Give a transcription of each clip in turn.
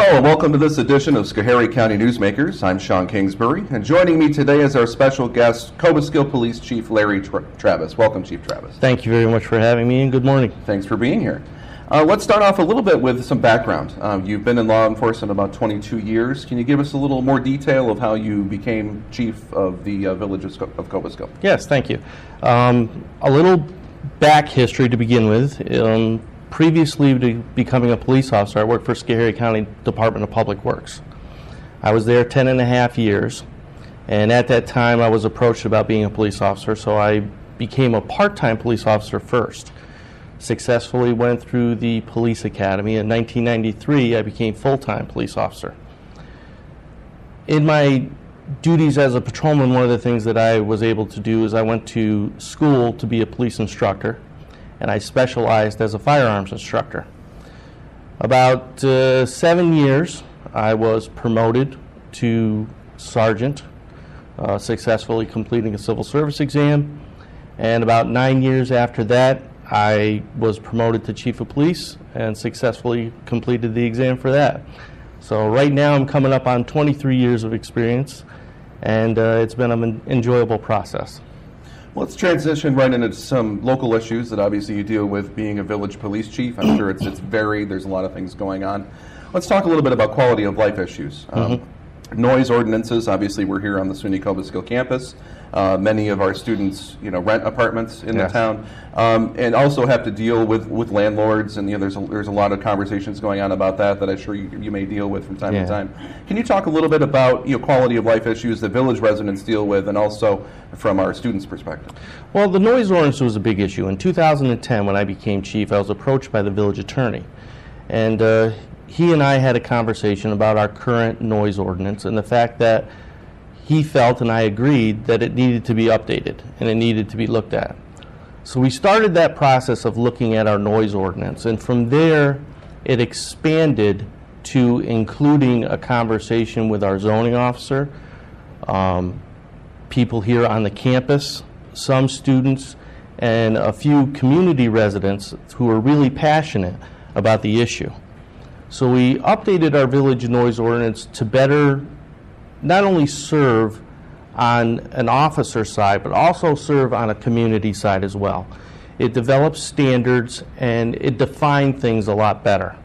Hello and welcome to this edition of Schoharie County Newsmakers. I'm Sean Kingsbury, and joining me today is our special guest, Cobleskill Police Chief Larry Travis. Welcome, Chief Travis. Thank you very much for having me, and good morning. Thanks for being here. Let's start off a little bit with some background. You've been in law enforcement about 22 years. Can you give us a little more detail of how you became chief of the village of Cobleskill? Yes, thank you. A little back history to begin with. Previously to becoming a police officer, I worked for Schoharie County Department of Public Works. I was there 10 and a half years, and at that time I was approached about being a police officer, so I became a part-time police officer first. Successfully went through the police academy. In 1993, I became full-time police officer. In my duties as a patrolman, one of the things that I was able to do is I went to school to be a police instructor, and I specialized as a firearms instructor. About 7 years, I was promoted to sergeant, successfully completing a civil service exam, and about 9 years after that, I was promoted to chief of police and successfully completed the exam for that. So right now I'm coming up on 23 years of experience, and it's been an enjoyable process. Let's transition right into some local issues that obviously you deal with being a village police chief. I'm sure it's varied. There's a lot of things going on. Let's talk a little bit about quality of life issues. Noise ordinances. Obviously, we're here on the SUNY Cobleskill campus. Many of our students, rent apartments in the town, and also have to deal with landlords. And there's a lot of conversations going on about that I'm sure you may deal with from time to time. Can you talk a little bit about quality of life issues that village residents deal with, and also from our students' perspective? Well, the noise ordinance was a big issue. In 2010, when I became chief, I was approached by the village attorney, and he and I had a conversation about our current noise ordinance and the fact that he felt, and I agreed, that it needed to be updated and it needed to be looked at. So we started that process of looking at our noise ordinance, and from there it expanded to including a conversation with our zoning officer, people here on the campus, some students, and a few community residents who are really passionate about the issue. So we updated our village noise ordinance to better not only serve on an officer side, but also serve on a community side as well. It develops standards and it defined things a lot better.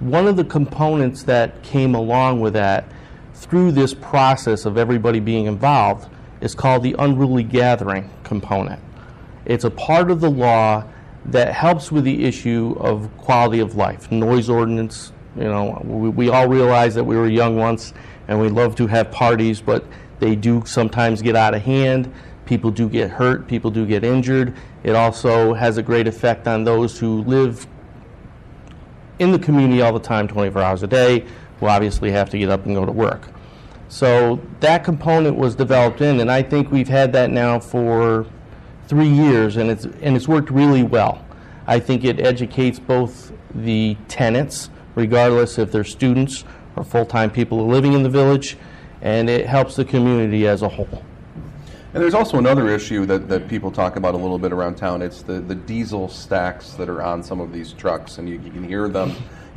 One of the components that came along with that through this process of everybody being involved is called the unruly gathering component. It's a part of the law that helps with the issue of quality of life. Noise ordinance, we all realize that we were young once and we love to have parties, but they do sometimes get out of hand. People do get hurt, people do get injured. It also has a great effect on those who live in the community all the time, 24 hours a day, who obviously have to get up and go to work. So that component was developed in, and I think we've had that now for 3 years, and it's worked really well. I think it educates both the tenants, regardless if they're students or full-time people living in the village, and it helps the community as a whole. And there's also another issue that people talk about a little bit around town. It's the diesel stacks that are on some of these trucks, and you can hear them.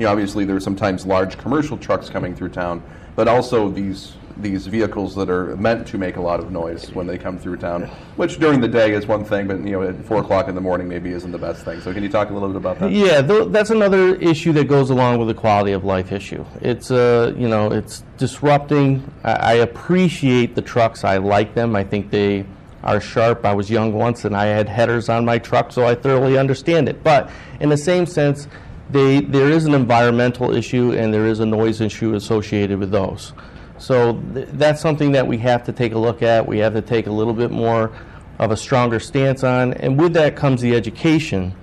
Obviously there's sometimes large commercial trucks coming through town, but also these vehicles that are meant to make a lot of noise when they come through town, which during the day is one thing, but at 4 o'clock in the morning maybe isn't the best thing. So can you talk a little bit about that? Yeah, that's another issue that goes along with the quality of life issue. It's it's disrupting. I appreciate the trucks. I like them. I think they are sharp. I was young once and I had headers on my truck, so I thoroughly understand it. But in the same sense, there is an environmental issue and there is a noise issue associated with those. So that's something that we have to take a look at. We have to take a little bit more of a stronger stance on, and with that comes the education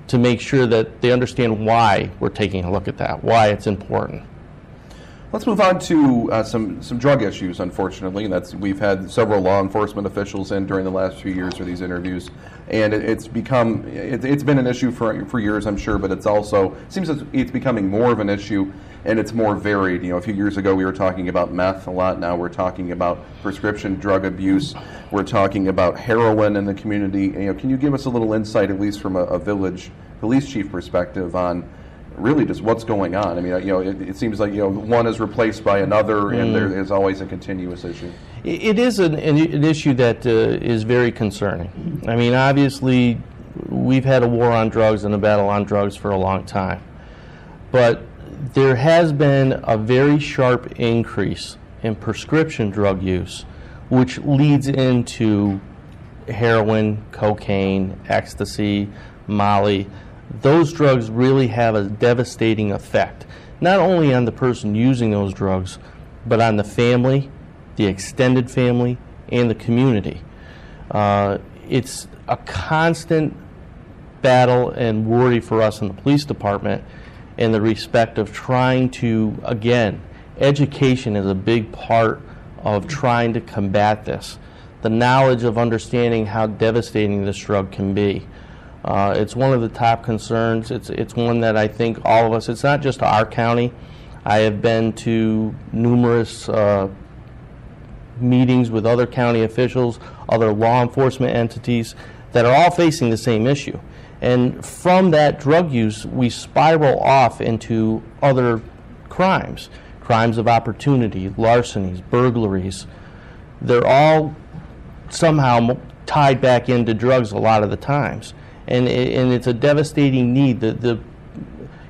to make sure that they understand why we're taking a look at that, why it's important. Let's move on to some drug issues, unfortunately. We've had several law enforcement officials in during the last few years for these interviews, and it's been an issue for years, I'm sure, but it seems it's becoming more of an issue, and it's more varied. A few years ago we were talking about meth a lot. Now we're talking about prescription drug abuse. We're talking about heroin in the community. Can you give us a little insight, at least from a village police chief perspective, on really just what's going on. I mean, it seems like one is replaced by another, and there is always a continuous issue. It is an issue that is very concerning. I mean, obviously, we've had a war on drugs and a battle on drugs for a long time, but there has been a very sharp increase in prescription drug use, which leads into heroin, cocaine, ecstasy, Molly. Those drugs really have a devastating effect, not only on the person using those drugs, but on the family, the extended family, and the community. It's a constant battle and worry for us in the police department in the respect of trying to, again, education is a big part of trying to combat this. The knowledge of understanding how devastating this drug can be. It's one of the top concerns. It's one that I think all of us, it's not just our county. I have been to numerous meetings with other county officials, other law enforcement entities that are all facing the same issue. And from that drug use, we spiral off into other crimes, crimes of opportunity, larcenies, burglaries. They're all somehow tied back into drugs a lot of the times. And it's a devastating need. The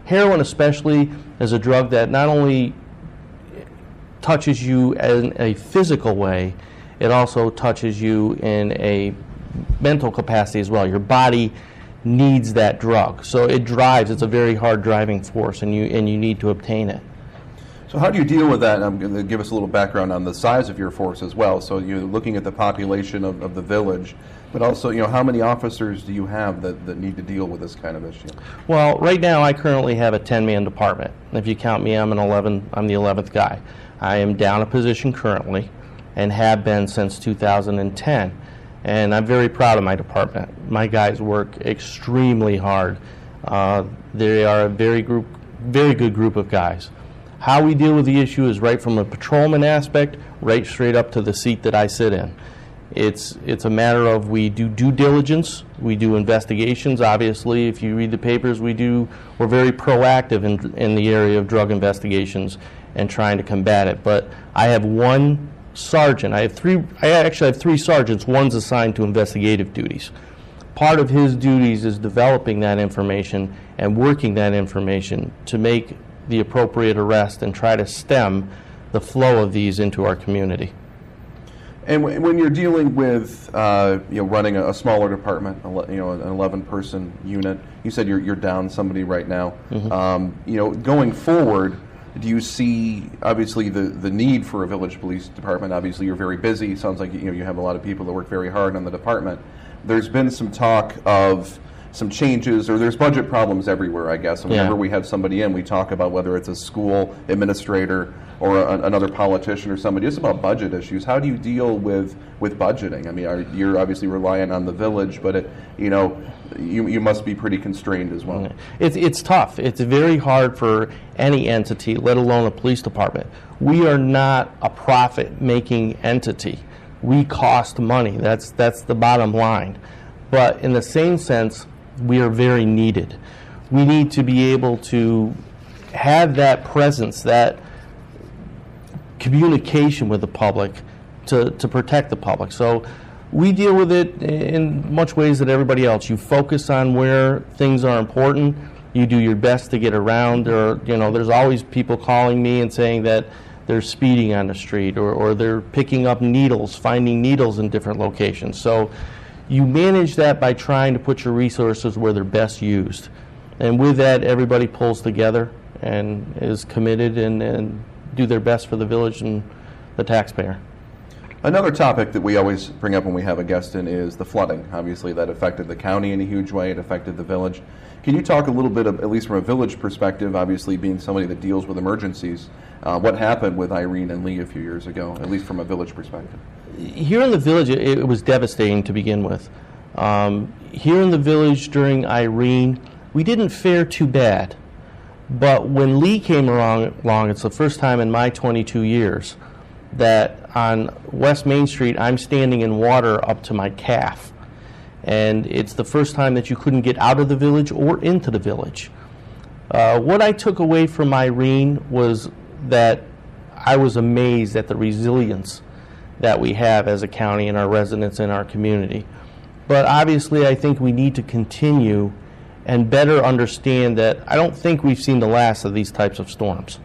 heroin especially is a drug that not only touches you in a physical way, it also touches you in a mental capacity as well. Your body needs that drug. So it drives, it's a very hard driving force, and you need to obtain it. So how do you deal with that? I'm going to give us a little background on the size of your force as well. So you're looking at the population of the village, but also, how many officers do you have that need to deal with this kind of issue? Well, right now I currently have a 10-man department. If you count me, I'm the 11th guy. I am down a position currently and have been since 2010. And I'm very proud of my department. My guys work extremely hard. They are a very good group of guys. How we deal with the issue is right from a patrolman aspect, right straight up to the seat that I sit in. It's a matter of we do due diligence, we do investigations. Obviously, if you read the papers, we're very proactive in the area of drug investigations and trying to combat it. But I have one sergeant. I actually have three sergeants. One's assigned to investigative duties. Part of his duties is developing that information and working that information to make the appropriate arrest and try to stem the flow of these into our community. And when you're dealing with running a smaller department, an 11-person unit, you said you're down somebody right now. Mm-hmm. Going forward, do you see obviously the need for a village police department? Obviously, you're very busy. Sounds like you have a lot of people that work very hard on the department. There's been some talk of some changes, or there's budget problems everywhere, I guess. And whenever we have somebody in, we talk about whether it's a school administrator or another politician or somebody. It's about budget issues. How do you deal with budgeting? I mean, you're obviously relying on the village, but you must be pretty constrained as well. It's tough. It's very hard for any entity, let alone a police department. We are not a profit-making entity. We cost money. That's the bottom line. But in the same sense, we are very needed. We need to be able to have that presence, that communication with the public to protect the public. So we deal with it in much ways that everybody else. You focus on where things are important. You do your best to get around. There's always people calling me and saying that they're speeding on the street or they're picking up needles, finding needles in different locations. So you manage that by trying to put your resources where they're best used. And with that, everybody pulls together and is committed and do their best for the village and the taxpayer. Another topic that we always bring up when we have a guest in is the flooding. Obviously, that affected the county in a huge way. It affected the village. Can you talk a little bit, at least from a village perspective, obviously being somebody that deals with emergencies, what happened with Irene and Lee a few years ago, at least from a village perspective? Here in the village, it was devastating to begin with. Here in the village during Irene, we didn't fare too bad. But when Lee came along, it's the first time in my 22 years that on West Main Street, I'm standing in water up to my calf. And it's the first time that you couldn't get out of the village or into the village. What I took away from Irene was that I was amazed at the resilience that we have as a county and our residents in our community. But obviously, I think we need to continue and better understand that I don't think we've seen the last of these types of storms.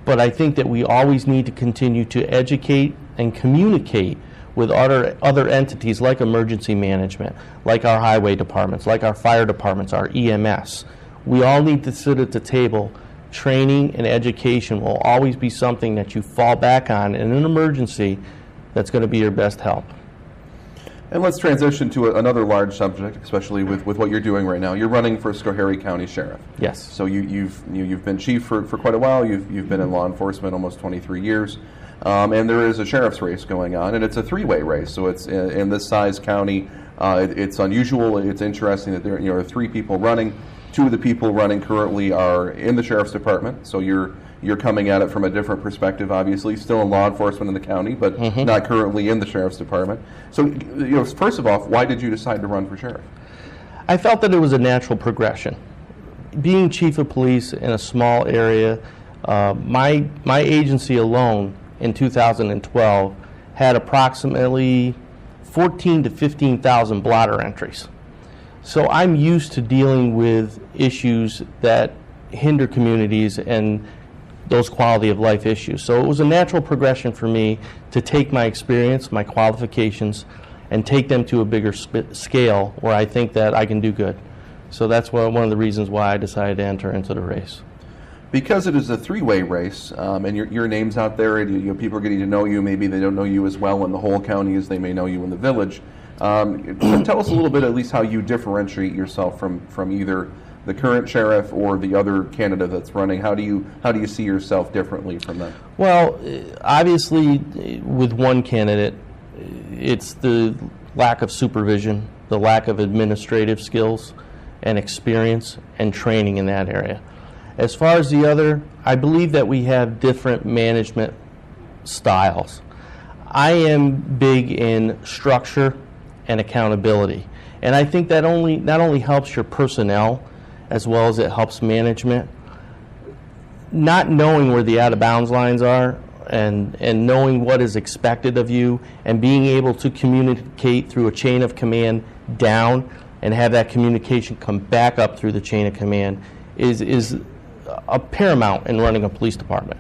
But I think that we always need to continue to educate and communicate with other entities like emergency management, like our highway departments, like our fire departments, our EMS. We all need to sit at the table. Training and education will always be something that you fall back on in an emergency that's going to be your best help. And let's transition to another large subject, especially with what you're doing right now. You're running for Schoharie County Sheriff. Yes. So you've been chief for quite a while. You've been in law enforcement almost 23 years. And there is a sheriff's race going on, and it's a three-way race. So it's in this size county. It's unusual. It's interesting that there are three people running. Two of the people running currently are in the sheriff's department. So you're coming at it from a different perspective, obviously. Still in law enforcement in the county, but not currently in the sheriff's department. So, first of all, why did you decide to run for sheriff? I felt that it was a natural progression. Being chief of police in a small area, my agency alone in 2012 had approximately 14,000 to 15,000 blotter entries. So I'm used to dealing with issues that hinder communities and those quality of life issues. So it was a natural progression for me to take my experience, my qualifications, and take them to a bigger scale where I think that I can do good. So that's one of the reasons why I decided to enter into the race. Because it is a three-way race, and your name's out there, and people are getting to know you. Maybe they don't know you as well in the whole county as they may know you in the village. Tell us a little bit, at least, how you differentiate yourself from either the current sheriff or the other candidate that's running. How do you see yourself differently from them? Well, obviously, with one candidate, it's the lack of supervision, the lack of administrative skills and experience and training in that area. As far as the other, I believe that we have different management styles. I am big in structure and accountability, and I think that not only helps your personnel as well as it helps management. Not knowing where the out-of-bounds lines are and knowing what is expected of you and being able to communicate through a chain of command down and have that communication come back up through the chain of command is a paramount in running a police department.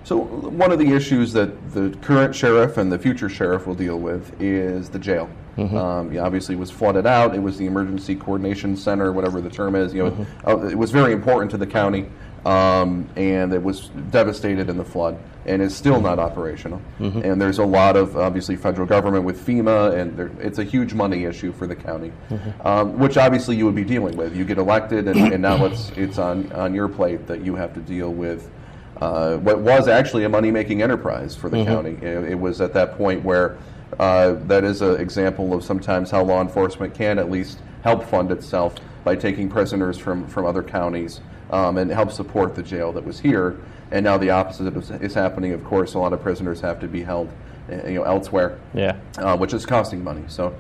So one of the issues that the current sheriff and the future sheriff will deal with is the jail. Obviously, it was flooded out. It was the emergency coordination center, whatever the term is. It was very important to the county, and it was devastated in the flood, and is still not operational. And there's a lot of obviously federal government with FEMA, and it's a huge money issue for the county, which obviously you would be dealing with. You get elected, and now it's on your plate that you have to deal with. What was actually a money-making enterprise for the county. It was at that point where that is an example of sometimes how law enforcement can at least help fund itself by taking prisoners from other counties and help support the jail that was here. And now the opposite is happening. Of course, a lot of prisoners have to be held elsewhere, which is costing money. So,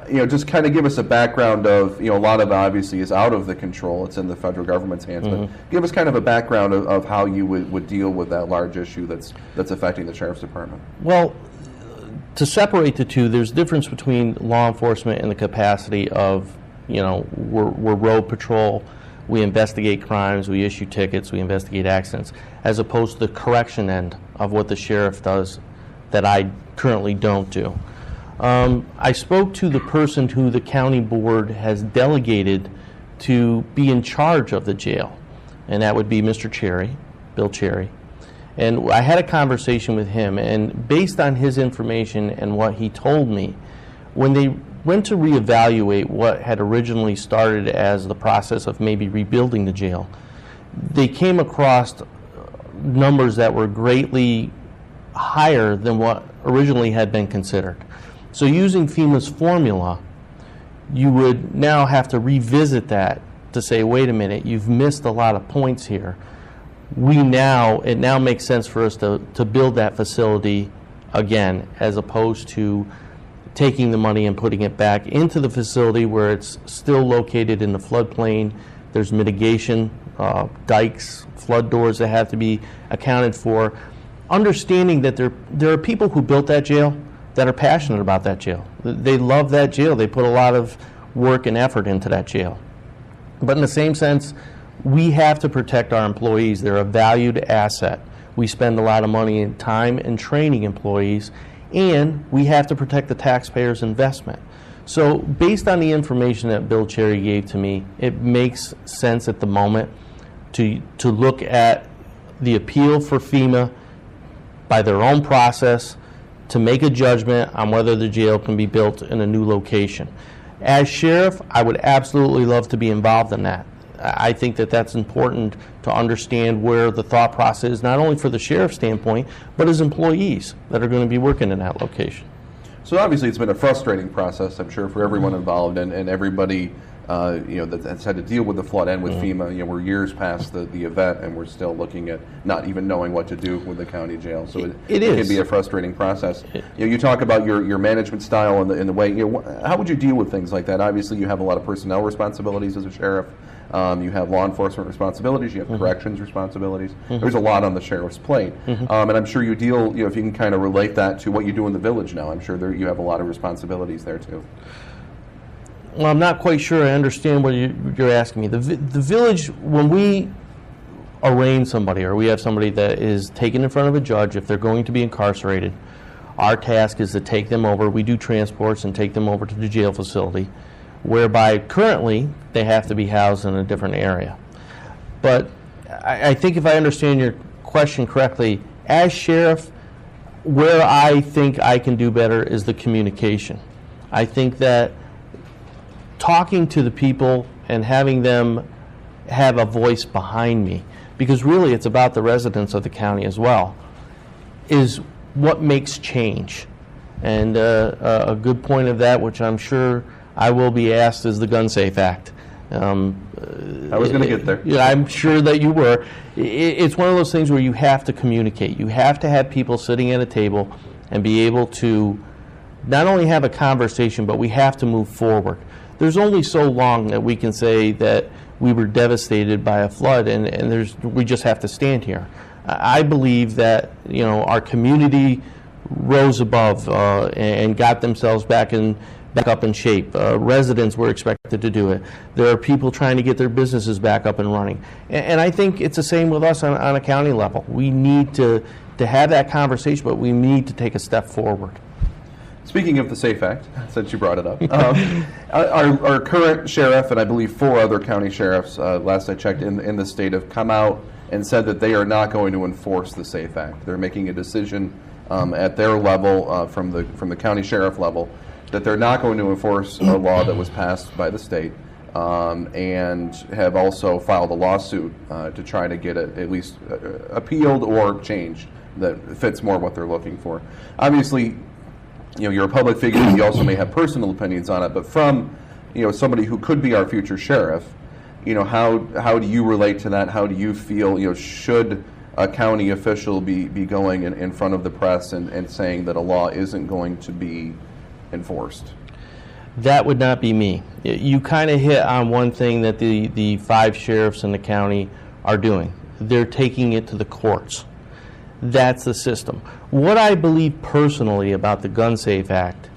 just kind of give us a background of, a lot of it obviously is out of the control. It's in the federal government's hands. But give us kind of a background of how you would deal with that large issue that's affecting the sheriff's department. Well, to separate the two, there's a difference between law enforcement and the capacity of, we're road patrol. We investigate crimes, we issue tickets, we investigate accidents, as opposed to the correction end of what the sheriff does that I currently don't do. I spoke to the person who the county board has delegated to be in charge of the jail, and that would be Mr. Cherry, Bill Cherry. And I had a conversation with him, and based on his information and what he told me, when they went to reevaluate what had originally started as the process of maybe rebuilding the jail, they came across numbers that were greatly higher than what originally had been considered. So using FEMA's formula, you would now have to revisit that to say, wait a minute, you've missed a lot of points here. It now makes sense for us to build that facility again, as opposed to taking the money and putting it back into the facility where it's still located in the floodplain There's mitigation, dikes, flood doors that have to be accounted for. Understanding that there are people who built that jail that are passionate about that jail. They love that jail. They put a lot of work and effort into that jail. But in the same sense, we have to protect our employees. They're a valued asset. We spend a lot of money and time in training employees, and we have to protect the taxpayers' investment. So based on the information that Bill Cherry gave to me, it makes sense at the moment to look at the appeal for FEMA by their own process to make a judgment on whether the jail can be built in a new location. As sheriff, I would absolutely love to be involved in that. I think that that's important to understand where the thought process is, not only for the sheriff's standpoint, but as employees that are going to be working in that location. So obviously it's been a frustrating process, I'm sure, for everyone involved and everybody that's had to deal with the flood and with FEMA. We're years past the event, and we're still looking at not even knowing what to do with the county jail. So it can be a frustrating process. You talk about your management style and the way. How would you deal with things like that? Obviously, you have a lot of personnel responsibilities as a sheriff. You have law enforcement responsibilities. You have corrections responsibilities. There's a lot on the sheriff's plate, and I'm sure you deal. If you can kind of relate that to what you do in the village now, I'm sure you have a lot of responsibilities there too. Well, I'm not quite sure I understand what you're asking me. The village, when we arraign somebody or we have somebody that is taken in front of a judge, if they're going to be incarcerated, our task is to take them over. We do transports and take them over to the jail facility, whereby currently they have to be housed in a different area. But I think if I understand your question correctly, as sheriff, where I think I can do better is the communication. I think that talking to the people and having them have a voice behind me, because really it's about the residents of the county as well, is what makes change. And a good point of that, which I'm sure I will be asked, is the Gun Safe Act. I was going to get there. Yeah, I'm sure that you were. It's one of those things where you have to communicate. You have to have people sitting at a table and be able to not only have a conversation, but we have to move forward. There's only so long that we can say that we were devastated by a flood, and we just have to stand here. I believe that our community rose above and got themselves back up in shape. Residents were expected to do it. There are people trying to get their businesses back up and running, and I think it's the same with us on a county level. We need to have that conversation, but we need to take a step forward. Speaking of the SAFE Act, since you brought it up, our current sheriff and I believe 4 other county sheriffs, last I checked, in the state have come out and said that they are not going to enforce the SAFE Act. They're making a decision at their level, from the county sheriff level, that they're not going to enforce a law that was passed by the state, and have also filed a lawsuit to try to get it at least appealed or changed that fits more what they're looking for. Obviously, you're a public figure, you also may have personal opinions on it, but from, somebody who could be our future sheriff, how do you relate to that? How do you feel, should a county official be going in front of the press and saying that a law isn't going to be enforced? That would not be me. You kind of hit on one thing that the 5 sheriffs in the county are doing. They're taking it to the courts. That's the system. What I believe personally about the Gun Safe Act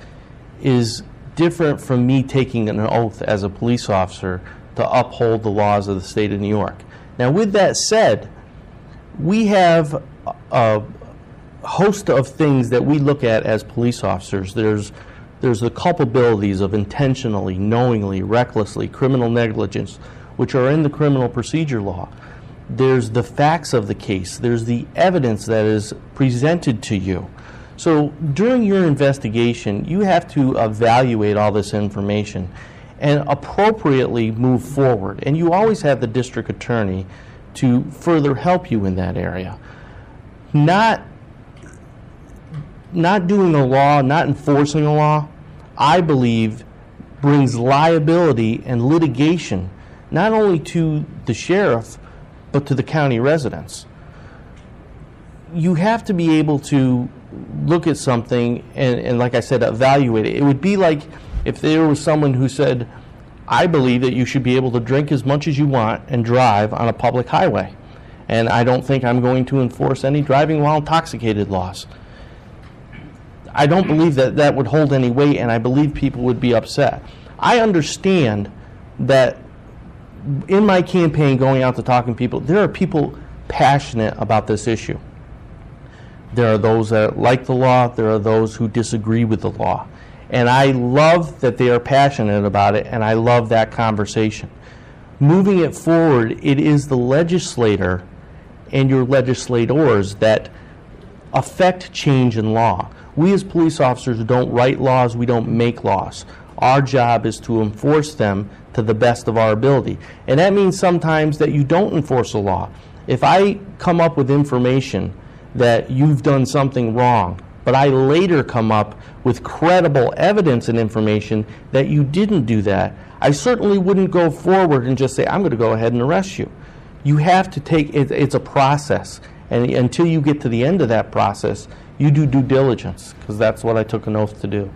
is different from me taking an oath as a police officer to uphold the laws of the state of New York. Now, with that said, we have a host of things that we look at as police officers. There's the culpabilities of intentionally, knowingly, recklessly, criminal negligence, which are in the criminal procedure law. There's the facts of the case. There's the evidence that is presented to you. So during your investigation, you have to evaluate all this information and appropriately move forward. And you always have the district attorney to further help you in that area. Not doing a law, not enforcing a law, I believe brings liability and litigation, not only to the sheriff, but to the county residents. You have to be able to look at something and like I said, evaluate it. It would be like if there was someone who said, I believe that you should be able to drink as much as you want and drive on a public highway. And I don't think I'm going to enforce any driving while intoxicated laws. I don't believe that that would hold any weight, and I believe people would be upset. I understand that in my campaign going out to talking to people, there are people passionate about this issue. There are those that like the law, there are those who disagree with the law. And I love that they are passionate about it, and I love that conversation. Moving it forward, it is the legislator and your legislators that affect change in law. We as police officers don't write laws, we don't make laws. Our job is to enforce them to the best of our ability. And that means sometimes that you don't enforce a law. If I come up with information that you've done something wrong, but I later come up with credible evidence and information that you didn't do that, I certainly wouldn't go forward and just say, I'm going to go ahead and arrest you. You have to take, it's a process. And until you get to the end of that process, you do due diligence, because that's what I took an oath to do.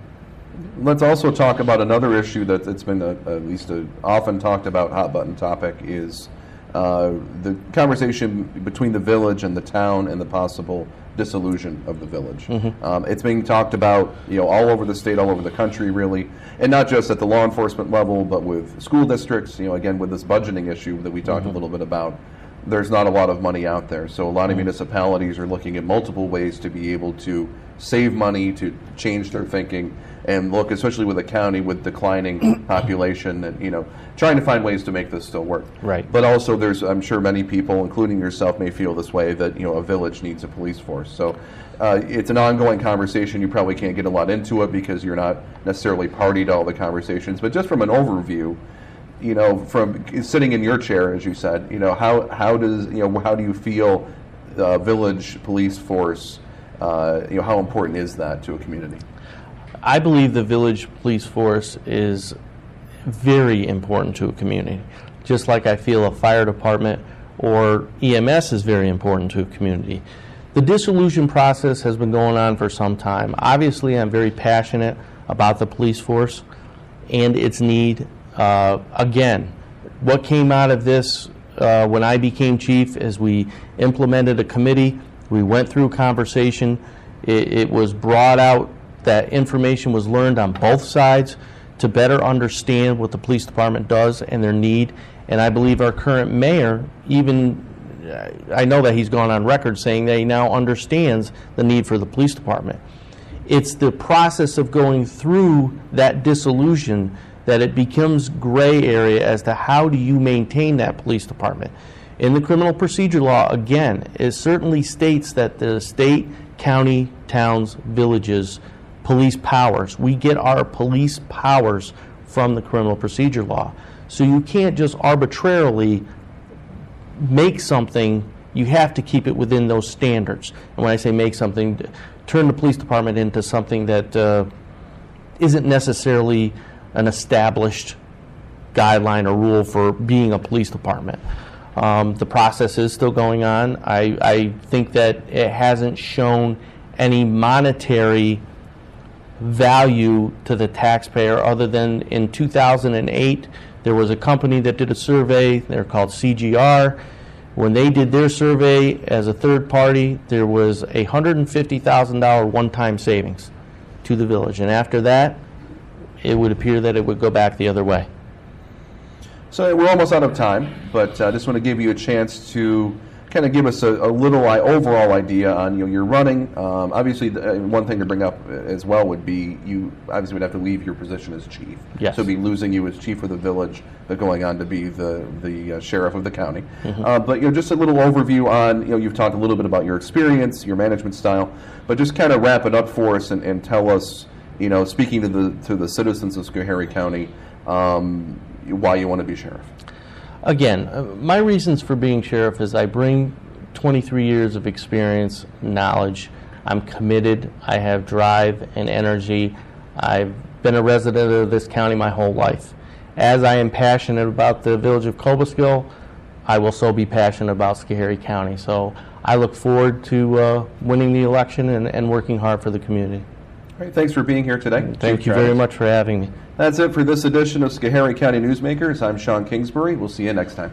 Let's also talk about another issue that it's been at least often talked about hot button topic is the conversation between the village and the town and the possible dissolution of the village. It's being talked about, all over the state, all over the country, really, and not just at the law enforcement level, but with school districts. Again, with this budgeting issue that we talked a little bit about, there's not a lot of money out there. So a lot of municipalities are looking at multiple ways to be able to save money, to change their thinking, and look, especially with a county with declining population, and trying to find ways to make this still work. Right. But also, I'm sure many people, including yourself, may feel this way, that a village needs a police force. So it's an ongoing conversation. You probably can't get a lot into it because you're not necessarily party to all the conversations. But just from an overview, from sitting in your chair, as you said, how do you feel the village police force? How important is that to a community? I believe the village police force is very important to a community, just like I feel a fire department or EMS is very important to a community. The dissolution process has been going on for some time. Obviously, I'm very passionate about the police force and its need. Again, what came out of this when I became chief is we implemented a committee, we went through conversation, it was brought out that information was learned on both sides to better understand what the police department does and their need. And I believe our current mayor, I know that he's gone on record saying that he now understands the need for the police department. It's the process of going through that dissolution that it becomes gray area as to how do you maintain that police department. In the criminal procedure law, again, it certainly states that the state, county, towns, villages, police powers. We get our police powers from the criminal procedure law. So you can't just arbitrarily make something, you have to keep it within those standards. And when I say make something, turn the police department into something that isn't necessarily an established guideline or rule for being a police department. The process is still going on. I think that it hasn't shown any monetary value to the taxpayer other than in 2008 there was a company that did a survey. They're called CGR. When they did their survey as a third party, there was a $150,000 one-time savings to the village, and after that it would appear that it would go back the other way. So we're almost out of time, but I just want to give you a chance to kind of give us a little overall idea on you're running. Obviously, one thing to bring up as well would be you obviously would have to leave your position as chief. Yes. So be losing you as chief of the village, but going on to be the sheriff of the county. But just a little overview on you've talked a little bit about your experience, your management style, but just kind of wrap it up for us and tell us speaking to the citizens of Schoharie County why you want to be sheriff. Again, my reasons for being sheriff is I bring 23 years of experience, knowledge. I'm committed. I have drive and energy. I've been a resident of this county my whole life. As I am passionate about the village of Cobleskill, I will so be passionate about Schoharie County. So I look forward to winning the election and working hard for the community. Great. Thanks for being here today. Thank you very much for having me. That's it for this edition of Schoharie County Newsmakers. I'm Sean Kingsbury. We'll see you next time.